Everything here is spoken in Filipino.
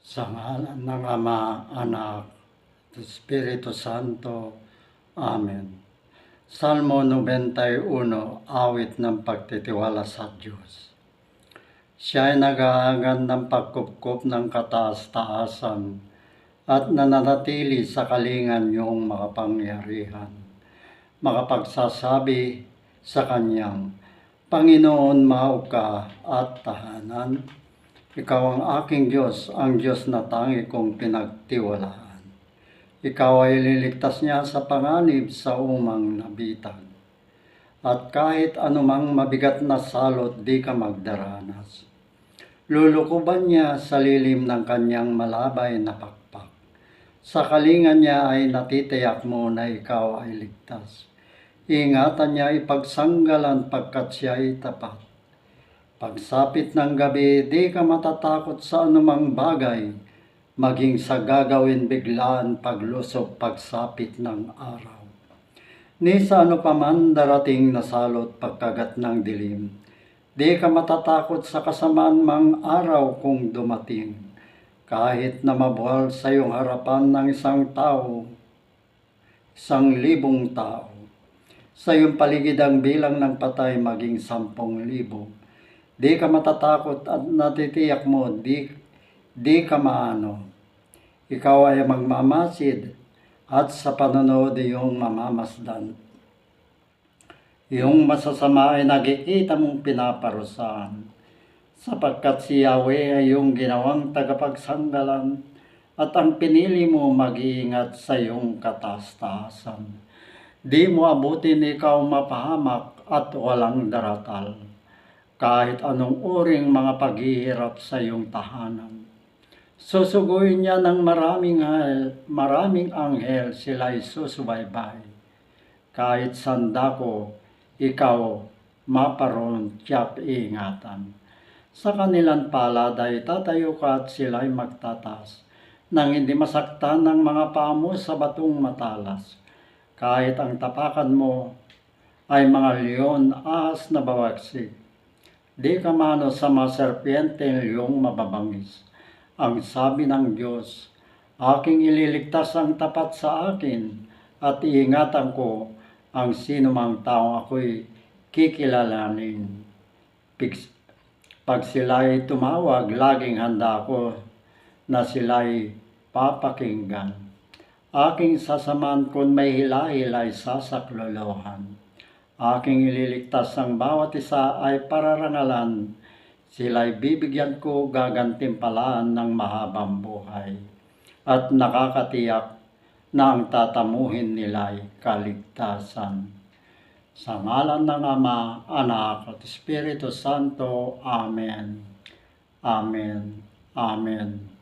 Sa ngalan ng Ama, Anak, at Espiritu Santo. Amen. Salmo 91, awit ng pagtitiwala sa Diyos. Siya ay nag-aangad ng pagkupkup ng kataas-taasan at nananatili sa kalingan niyong makapangyarihan. Makapagsasabi sa Kanyang, Panginoon, mahal ka at tahanan. Ikaw ang aking Diyos, ang Diyos na tangi kong pinagtiwalaan. Ikaw ay liligtas niya sa panganib sa umang nabitag. At kahit anumang mabigat na salot, di ka magdaranas. Lulukuban niya sa lilim ng kanyang malabay na pakpak. Sa kalingan niya ay natitiyak mo na ikaw ay ligtas. Ingatan niya ipagsanggalan pagkat siya ay tapat. Pagsapit ng gabi, di ka matatakot sa anumang bagay, maging sa gagawin biglaan paglusok pagsapit ng araw. Ni sa ano pa man darating na salot pagkagat ng dilim, di ka matatakot sa kasamaan mang araw kung dumating, kahit na mabuhal sa iyong harapan ng 1,000 tao, 1,000 tao. Sa iyong paligid ang bilang ng patay maging 10,000. Di ka matatakot at natitiyak mo, di ka maano. Ikaw ay magmamasid at sa panonood iyong mamamasdan. Iyong masasama ay nakikita mong pinaparusahan, sapagkat si Yahweh ay iyong ginawang tagapagsanggalan at ang pinili mo mag-iingat sa iyong kataas-taasan. Di mo abutin ikaw mapahamak at walang daratal, kahit anong uring mga paghihirap sa iyong tahanan. Susuguin niya ng maraming anghel, sila'y susubaybay. Kahit sandako, ikaw maparoon tiyak ingatan. Sa kanilang palad ay tatayo ka at sila'y magtatas, nang hindi masaktan ng mga paa mo sa batong matalas. Kahit ang tapakan mo ay mga leon, ahas na bawagsik, di ka mano sa mga serpienteng iyong mababangis. Ang sabi ng Diyos, aking ililigtas ang tapat sa akin at iingatan ko ang sino mang taong ako'y kikilalanin. Pag sila'y tumawag, laging handa ako na sila'y papakinggan. Aking sasamaan kung may hilahil ay sasaklolohan. Aking ililigtas ang bawat isa ay pararangalan, sila'y bibigyan ko gagantimpalaan ng mahabang buhay, at nakakatiyak na ang tatamuhin nila'y kaligtasan. Sa ngalan ng Ama, Anak, at Espiritu Santo. Amen. Amen. Amen.